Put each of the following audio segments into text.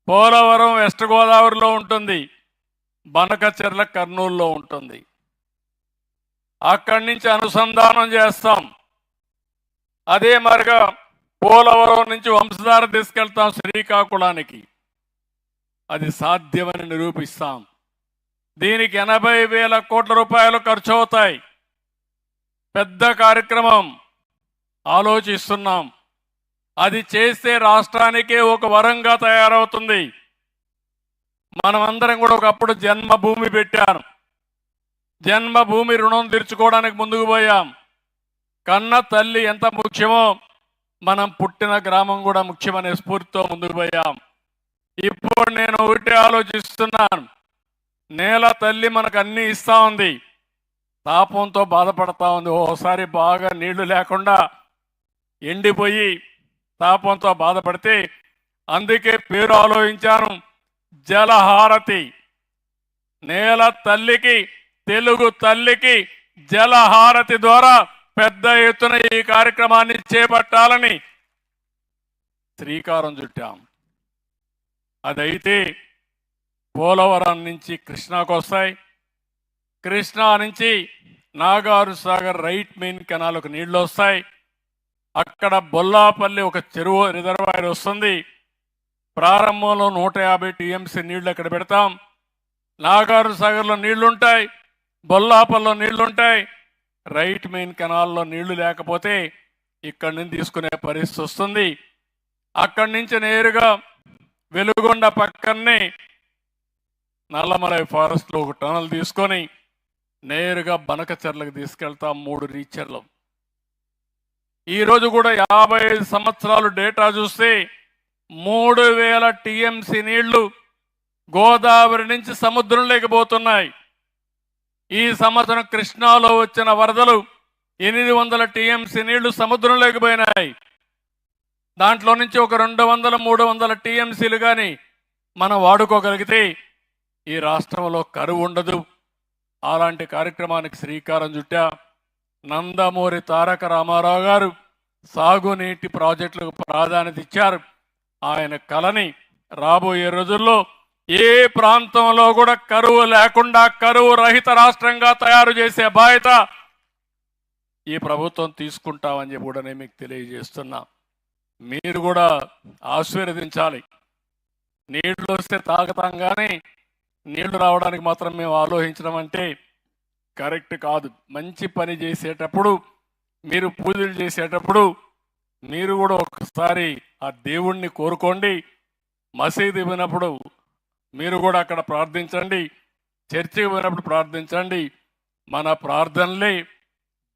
Polavaram west గోదావరిలో ఉంటుంది, బనకచెర్ల కర్నూలులో ఉంటుంది. అక్కడి నుంచి అనుసంధానం చేస్తాం. అదే మరిగా పోలవరం నుంచి వంశధార తీసుకెళ్తాం శ్రీకాకుళానికి. అది సాధ్యమని నిరూపిస్తాం. దీనికి 80,000 కోట్ల రూపాయలు ఖర్చు అవుతాయి. పెద్ద కార్యక్రమం ఆలోచిస్తున్నాం. అది చేస్తే రాష్ట్రానికే ఒక వరంగా తయారవుతుంది. మనమందరం కూడా ఒకప్పుడు జన్మభూమి పెట్టాను. జన్మభూమి రుణం తీర్చుకోవడానికి ముందుకు పోయాం. కన్న తల్లి ఎంత ముఖ్యమో మనం పుట్టిన గ్రామం కూడా ముఖ్యమనే స్ఫూర్తితో ముందుకు పోయాం. ఇప్పుడు నేను ఒకటే ఆలోచిస్తున్నాను. నేల తల్లి మనకు అన్ని ఇస్తా ఉంది, తాపంతో బాధపడతా ఉంది. ఓసారి బాగా నీళ్లు లేకుండా ఎండిపోయి తాపంతో బాధపడితే అందుకే పేరు ఆలోచించాను, జలహారతి. నేల తల్లికి, తెలుగు తల్లికి జలహారతి ద్వారా పెద్ద ఎత్తున ఈ కార్యక్రమాన్ని చేపట్టాలని శ్రీకారం చుట్టాం. అదైతే పోలవరం నుంచి కృష్ణాకు వస్తాయి, కృష్ణా నుంచి నాగారు సాగర్ రైట్ మెయిన్ కెనాల్కు నీళ్లు వస్తాయి. అక్కడ బొల్లాపల్లి ఒక చెరువు రిజర్వాయర్ వస్తుంది. ప్రారంభంలో 150 టీఎంసీ నీళ్లు అక్కడ పెడతాం. నాగారు సాగర్లో నీళ్లుంటాయి, బొల్లాపల్లిలో నీళ్లుంటాయి. రైట్ మెయిన్ కెనాల్లో నీళ్లు లేకపోతే ఇక్కడి నుంచి తీసుకునే పరిస్థితి వస్తుంది. అక్కడి నుంచి నేరుగా వెలుగొండ పక్కనే నల్లమలై ఫారెస్ట్లో ఒక టనల్ తీసుకొని నేరుగా బనకచెర్లకు తీసుకెళ్తాం. 3 రీచర్లు. ఈరోజు కూడా 55 సంవత్సరాలు డేటా చూస్తే 3,000 టీఎంసీ నీళ్లు గోదావరి నుంచి సముద్రం లేకపోతున్నాయి. ఈ సంవత్సరం కృష్ణాలో వచ్చిన వరదలు 800 టీఎంసీ నీళ్లు సముద్రం లేకపోయినాయి. దాంట్లో నుంచి ఒక 200-300 టీఎంసీలు కానీ మనం వాడుకోగలిగితే ఈ రాష్ట్రంలో కరువు ఉండదు. అలాంటి కార్యక్రమానికి శ్రీకారం చుట్టా. నందమూరి తారక రామారావు గారు సాగునీటి ప్రాజెక్టులకు ప్రాధాన్యత ఇచ్చారు. ఆయన కలని రాబోయే రోజుల్లో ఏ ప్రాంతంలో కూడా కరువు లేకుండా కరువు రహిత రాష్ట్రంగా తయారు చేసే బాధ్యత ఈ ప్రభుత్వం తీసుకుంటామని చెప్పి కూడా నేను మీకు తెలియజేస్తున్నా. మీరు కూడా ఆశీర్వదించాలి. నీళ్లు వస్తే తాగుతాం, కానీ నీళ్లు రావడానికి మాత్రం మేము ఆలోచించడం అంటే కరెక్ట్ కాదు. మంచి పని చేసేటప్పుడు, మీరు పూజలు చేసేటప్పుడు మీరు కూడా ఒకసారి ఆ దేవుణ్ణి కోరుకోండి. మసీదు పోయినప్పుడు మీరు కూడా అక్కడ ప్రార్థించండి, చర్చికి పోయినప్పుడు ప్రార్థించండి. మన ప్రార్థనలే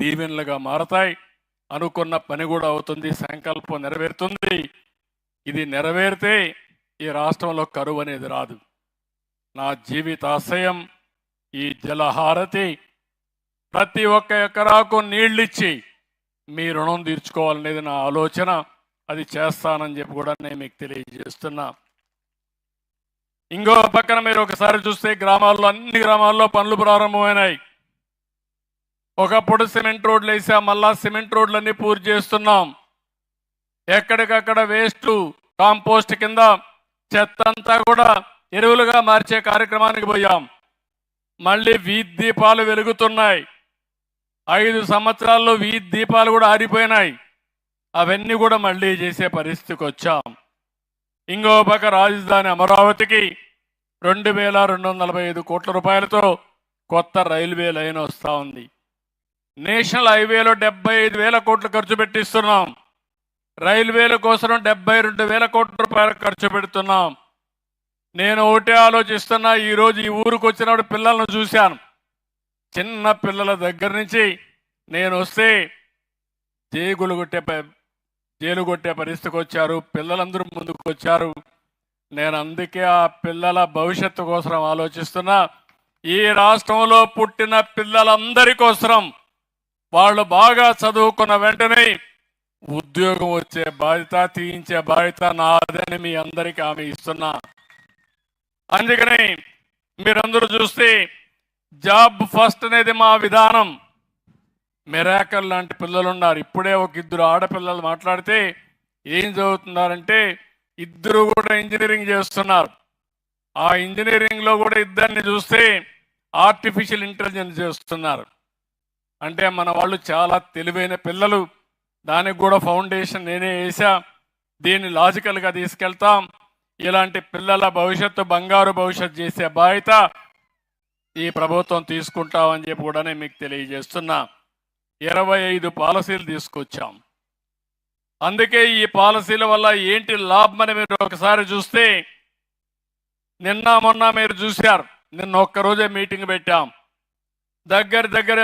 దీవెనలుగా మారతాయి. అనుకున్న పని కూడా అవుతుంది, సంకల్పం నెరవేరుతుంది. ఇది నెరవేరితే ఈ రాష్ట్రంలో కరువు అనేది రాదు. నా జీవితాశయం ఈ జలహారతి. ప్రతి ఒక్క ఎకరాకు నీళ్ళిచ్చి మీ రుణం తీర్చుకోవాలనేది నా ఆలోచన. అది చేస్తానని చెప్పి కూడా నేను మీకు తెలియజేస్తున్నా. ఇంకో పక్కన మీరు ఒకసారి చూస్తే గ్రామాల్లో, అన్ని గ్రామాల్లో పనులు ప్రారంభమైనాయి. ఒకప్పుడు సిమెంట్ రోడ్లు వేసాం, మళ్ళా సిమెంట్ రోడ్లన్నీ పూర్తి చేస్తున్నాం. ఎక్కడికక్కడ వేస్ట్ కాంపోస్ట్ కింద చెత్త అంతా కూడా ఎరువులుగా మార్చే కార్యక్రమానికి పోయాం. మళ్ళీ వీధి దీపాలు వెలుగుతున్నాయి. 5 సంవత్సరాల్లో వీధి దీపాలు కూడా ఆరిపోయినాయి. అవన్నీ కూడా మళ్ళీ చేసే పరిస్థితికి వచ్చాం. ఇంకో పక్క రాజధాని అమరావతికి 2,245 కోట్ల రూపాయలతో కొత్త రైల్వే లైన్ వస్తూ ఉంది. నేషనల్ హైవేలో 75,000 కోట్లు ఖర్చు పెట్టిస్తున్నాం. రైల్వేల కోసం 72,000 కోట్ల రూపాయలు ఖర్చు పెడుతున్నాం. నేను ఒకటే ఆలోచిస్తున్నా. ఈరోజు ఈ ఊరికి వచ్చినప్పుడు పిల్లలను చూశాను. చిన్న పిల్లల దగ్గర నుంచి నేను వస్తే జైలు కొట్టే పరిస్థితికి వచ్చారు. పిల్లలందరూ ముందుకు వచ్చారు. నేను అందుకే ఆ పిల్లల భవిష్యత్తు కోసం ఆలోచిస్తున్నా. ఈ రాష్ట్రంలో పుట్టిన పిల్లలందరి కోసం వాళ్ళు బాగా చదువుకున్న వెంటనే ఉద్యోగం వచ్చే బాధ్యత, తీయించే బాధ్యత నాదని మీ అందరికీ హామీ ఇస్తున్నా. అందుకని మీరందరూ చూస్తే జాబ్ ఫస్ట్ అనేది మా విధానం. మిరాకల్ లాంటి పిల్లలు ఉన్నారు. ఇప్పుడే ఒక 2 ఆడపిల్లలు మాట్లాడితే ఏం చదువుతున్నారంటే ఇద్దరు కూడా ఇంజనీరింగ్ చేస్తున్నారు. ఆ ఇంజనీరింగ్లో కూడా ఇద్దరిని చూస్తే ఆర్టిఫిషియల్ ఇంటెలిజెన్స్ చేస్తున్నారు. అంటే మన వాళ్ళు చాలా తెలివైన పిల్లలు. దానికి కూడా ఫౌండేషన్ నేనే వేసా. దీన్ని లాజికల్గా తీసుకెళ్తాం. ఇలాంటి పిల్లల భవిష్యత్తు బంగారు భవిష్యత్తు చేసే బాధ్యత ఈ ప్రభుత్వం తీసుకుంటామని చెప్పి కూడా నేను మీకు తెలియజేస్తున్నా. 25 పాలసీలు తీసుకొచ్చాం. అందుకే ఈ పాలసీల వల్ల ఏంటి లాభమని మీరు ఒకసారి చూస్తే, నిన్న మొన్న మీరు చూశారు, నిన్న ఒక్కరోజే మీటింగ్ పెట్టాం. దగ్గర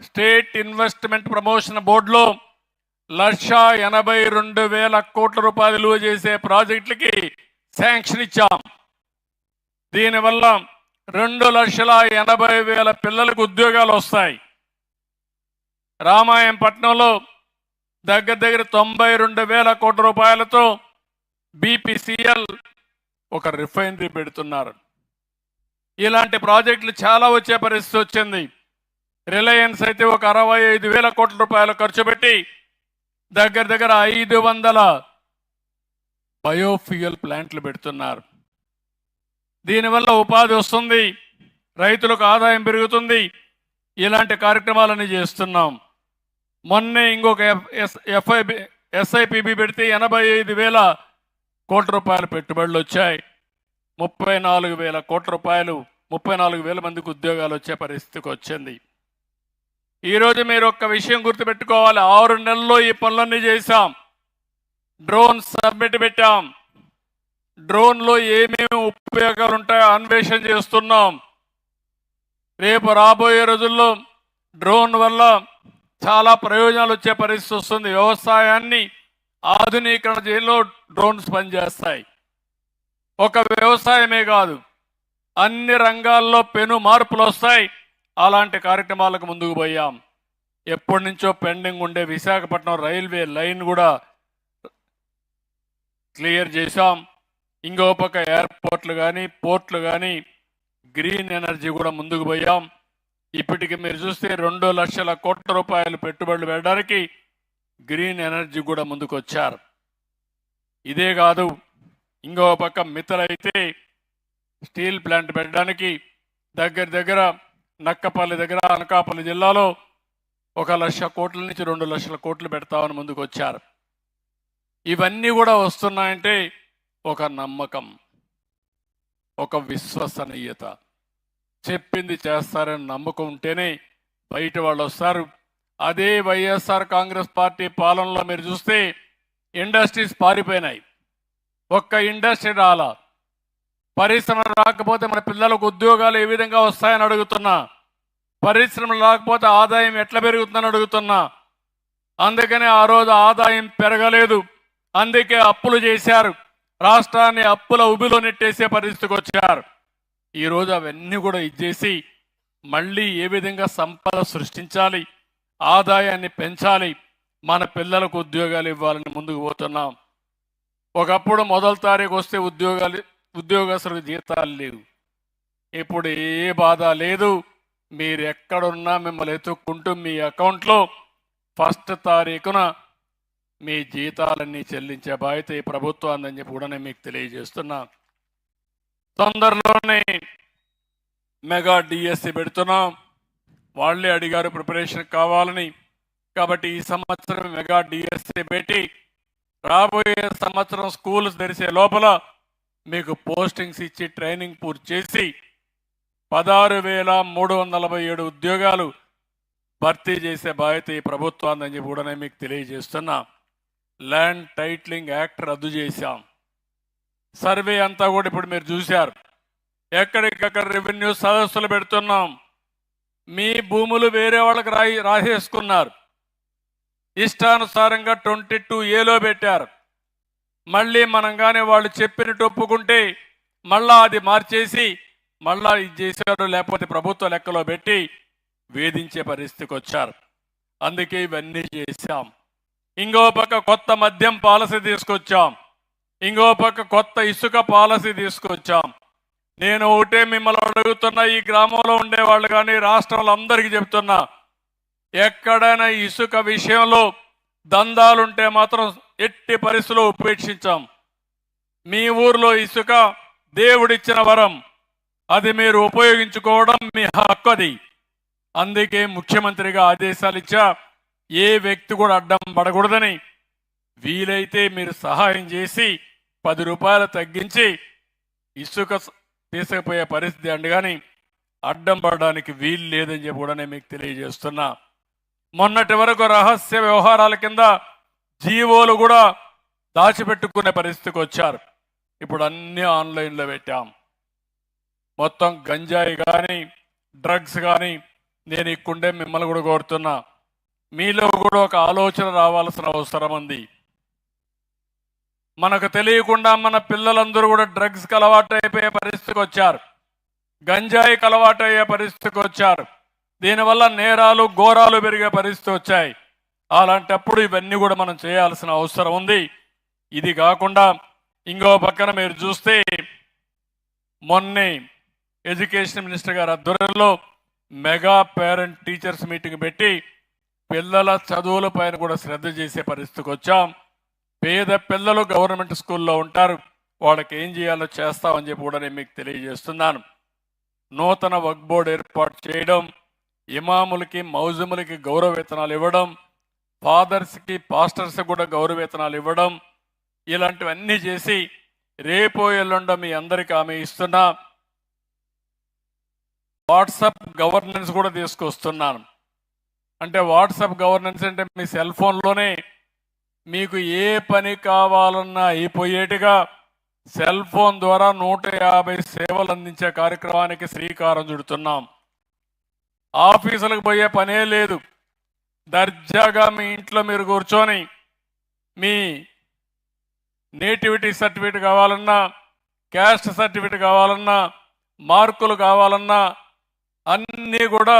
స్టేట్ ఇన్వెస్ట్మెంట్ ప్రమోషన్ బోర్డులో 1,82,000 కోట్ల రూపాయలు విలువ చేసే ప్రాజెక్టులకి శాంక్షన్ ఇచ్చాం. దీనివల్ల 2,80,000 పిల్లలకు ఉద్యోగాలు వస్తాయి. రామాయంపట్నంలో దగ్గర 92,000 కోట్ల రూపాయలతో బీపీసీఎల్ ఒక రిఫైనరీ పెడుతున్నారు. ఇలాంటి ప్రాజెక్టులు చాలా వచ్చే పరిస్థితి వచ్చింది. రిలయన్స్ అయితే ఒక 65,000 కోట్ల రూపాయలు ఖర్చు పెట్టి దగ్గర 500 బయోఫ్యూయల్ ప్లాంట్లు పెడుతున్నారు. దీనివల్ల ఉపాధి వస్తుంది, రైతులకు ఆదాయం పెరుగుతుంది. ఇలాంటి కార్యక్రమాలన్నీ చేస్తున్నాం. మొన్నే ఇంకొక ఎస్ఐపిబి పెడితే 85,000 కోట్ల రూపాయలు పెట్టుబడులు వచ్చాయి. 34,000 కోట్ల రూపాయలు, 34,000 మందికి ఉద్యోగాలు వచ్చే పరిస్థితికి వచ్చింది. ఈరోజు మీరు ఒక్క విషయం గుర్తుపెట్టుకోవాలి. 6 నెలల్లో ఈ పనులన్నీ చేశాం. డ్రోన్ సబ్మిట్ పెట్టాం. డ్రోన్లో ఏమేమి ఉపయోగాలు ఉంటాయో అన్వేషణ చేస్తున్నాం. రేపు రాబోయే రోజుల్లో డ్రోన్ వల్ల చాలా ప్రయోజనాలు వచ్చే పరిస్థితి వస్తుంది. వ్యవసాయాన్ని ఆధునీకరణ చేయడంలో డ్రోన్స్ పనిచేస్తాయి. ఒక వ్యవసాయమే కాదు, అన్ని రంగాల్లో పెను మార్పులు వస్తాయి. అలాంటి కార్యక్రమాలకు ముందుకు పోయాం. ఎప్పటి నుంచో పెండింగ్ ఉండే విశాఖపట్నం రైల్వే లైన్ కూడా క్లియర్ చేశాం. ఇంకో పక్క ఎయిర్పోర్ట్లు కానీ పోర్ట్లు కానీ గ్రీన్ ఎనర్జీ కూడా ముందుకు పోయాం. ఇప్పటికి మీరు చూస్తే 2 లక్షల కోట్ల రూపాయలు పెట్టుబడులు పెట్టడానికి గ్రీన్ ఎనర్జీ కూడా ముందుకు వచ్చారు. ఇదే కాదు, ఇంకో పక్క మిత్తలైతే స్టీల్ ప్లాంట్ పెట్టడానికి దగ్గర నక్కపల్లి దగ్గర అనకాపల్లి జిల్లాలో 1,00,000 కోట్ల నుంచి 2 లక్షల కోట్లు పెడతామని ముందుకు వచ్చారు. ఇవన్నీ కూడా వస్తున్నాయంటే ఒక నమ్మకం, ఒక విశ్వసనీయత. చెప్పింది చేస్తారని నమ్మకం ఉంటేనే బయట వాళ్ళు వస్తారు. అదే వైఎస్ఆర్ కాంగ్రెస్ పార్టీ పాలనలో మీరు చూస్తే ఇండస్ట్రీస్ పారిపోయినాయి. ఒక్క ఇండస్ట్రీ రాలా. పరిశ్రమలు రాకపోతే మన పిల్లలకు ఉద్యోగాలు ఏ విధంగా వస్తాయని అడుగుతున్నా. పరిశ్రమలు రాకపోతే ఆదాయం ఎట్లా పెరుగుతుందని అడుగుతున్నా. అందుకనే ఆ రోజు ఆదాయం పెరగలేదు. అందుకే అప్పులు చేశారు. రాష్ట్రాన్ని అప్పుల ఉబిలో నెట్టేసే పరిస్థితికి వచ్చారు. ఈరోజు అవన్నీ కూడా ఇచ్చేసి మళ్ళీ ఏ విధంగా సంపద సృష్టించాలి, ఆదాయాన్ని పెంచాలి, మన పిల్లలకు ఉద్యోగాలు ఇవ్వాలని ముందుకు పోతున్నాం. ఒకప్పుడు 1వ తారీఖు వస్తే ఉద్యోగస్తులకు జీతాలు లేవు. ఇప్పుడు ఏ బాధ లేదు. మీరు ఎక్కడున్నా మిమ్మల్ని ఎత్తుక్కుంటూ మీ అకౌంట్లో 1వ తారీఖున మీ జీతాలన్నీ చెల్లించే బాధ్యత ఈ ప్రభుత్వాన్ని చెప్పి కూడా నేను మీకు తెలియజేస్తున్నా. తొందరలోనే మెగా డిఎస్సి పెడుతున్నాం. వాళ్ళే అడిగారు ప్రిపరేషన్ కావాలని. కాబట్టి ఈ సంవత్సరం మెగా డిఎస్సి పెట్టి రాబోయే సంవత్సరం స్కూల్ తెరిసే లోపల మీకు పోస్టింగ్స్ ఇచ్చి ట్రైనింగ్ పూర్తి చేసి 16,347 ఉద్యోగాలు భర్తీ చేసే బాధ్యత ఈ ప్రభుత్వాన్ని చెప్పి కూడా నేను మీకు తెలియజేస్తున్నా. ల్యాండ్ టైటిలింగ్ యాక్ట్ రద్దు చేశాం. సర్వే అంతా కూడా ఇప్పుడు మీరు చూశారు. ఎక్కడికక్కడ రెవెన్యూ సదస్సులు పెడుతున్నాం. మీ భూములు వేరే వాళ్ళకి రాసేసుకున్నారు. ఇష్టానుసారంగా 22A పెట్టారు. మళ్ళీ మనం కానీ వాళ్ళు చెప్పినట్టు ఒప్పుకుంటే మళ్ళా అది మార్చేసి మళ్ళా ఇది చేశారు, లేకపోతే ప్రభుత్వ లెక్కలో పెట్టి వేధించే పరిస్థితికి వచ్చారు. అందుకే ఇవన్నీ చేశాం. ఇంకో పక్క కొత్త మద్యం పాలసీ తీసుకొచ్చాం. ఇంకో పక్క కొత్త ఇసుక పాలసీ తీసుకొచ్చాం. నేను ఒకటే మిమ్మల్ని అడుగుతున్నా, ఈ గ్రామంలో ఉండేవాళ్ళు కానీ రాష్ట్రంలో అందరికీ చెప్తున్నా, ఎక్కడైనా ఇసుక విషయంలో దందాలుంటే మాత్రం ఎట్టి పరిస్థితుల్లో ఉపేక్షించాం. మీ ఊర్లో ఇసుక దేవుడిచ్చిన వరం, అది మీరు ఉపయోగించుకోవడం మీ హక్కు. అది అందుకే ముఖ్యమంత్రిగా ఆదేశాలు ఇచ్చా, ఏ వ్యక్తి కూడా అడ్డం పడకూడదని. వీలైతే మీరు సహాయం చేసి 10 రూపాయలు తగ్గించి ఇసుక తీసుకుపోయే పరిస్థితి అండి, కానీ అడ్డం పడడానికి వీలు లేదని చెప్పి కూడా నేను మీకు తెలియజేస్తున్నా. మొన్నటి వరకు రహస్య వ్యవహారాల కింద జీవోలు కూడా దాచిపెట్టుకునే పరిస్థితికి వచ్చారు. ఇప్పుడు అన్నీ ఆన్లైన్లో పెట్టాం. మొత్తం గంజాయి కానీ డ్రగ్స్ కానీ, నేను ఇక్కడే మిమ్మల్ని కూడా కోరుతున్నా, మీలో కూడా ఒక ఆలోచన రావాల్సిన అవసరం ఉంది. మనకు తెలియకుండా మన పిల్లలందరూ కూడా డ్రగ్స్కి అలవాటు అయిపోయే పరిస్థితికి వచ్చారు, గంజాయికి అలవాటు అయ్యే పరిస్థితికి వచ్చారు. దీనివల్ల నేరాలు ఘోరాలు పెరిగే పరిస్థితి వచ్చాయి. అలాంటప్పుడు ఇవన్నీ కూడా మనం చేయాల్సిన అవసరం ఉంది. ఇది కాకుండా ఇంకో పక్కన మీరు చూస్తే, మొన్నే ఎడ్యుకేషన్ మినిస్టర్ గారి ఆధ్వర్యంలో మెగా పేరెంట్ టీచర్స్ మీటింగ్ పెట్టి పిల్లల చదువుల పైన కూడా శ్రద్ధ చేసే పరిస్థితికి వచ్చాం. పేద పిల్లలు గవర్నమెంట్ స్కూల్లో ఉంటారు, వాళ్ళకి ఏం చేయాలో చేస్తామని చెప్పి కూడా నేను మీకు తెలియజేస్తున్నాను. నూతన వక్ఫ్ బోర్డు ఏర్పాటు చేయడం, ఇమాములకి మౌజములకి గౌరవ వేతనాలు ఇవ్వడం, ఫాదర్స్కి పాస్టర్స్కి కూడా గౌరవ వేతనాలు ఇవ్వడం, ఇలాంటివన్నీ చేసి రేపో ఎల్లుండో మీ అందరికీ ఆమె ఇస్తున్నా. వాట్సాప్ గవర్నెన్స్ కూడా తీసుకొస్తున్నాను. అంటే వాట్సాప్ గవర్నెన్స్ అంటే మీ సెల్ ఫోన్లోనే మీకు ఏ పని కావాలన్నా అయిపోయేట్టుగా సెల్ ఫోన్ ద్వారా 150 సేవలు అందించే కార్యక్రమానికి శ్రీకారం చుడుతున్నాం. ఆఫీసులకు పోయే పనే లేదు, దర్జాగా మీ ఇంట్లో మీరు కూర్చొని మీ నేటివిటీ సర్టిఫికేట్ కావాలన్నా, క్యాస్ట్ సర్టిఫికేట్ కావాలన్నా, మార్కులు కావాలన్నా అన్నీ కూడా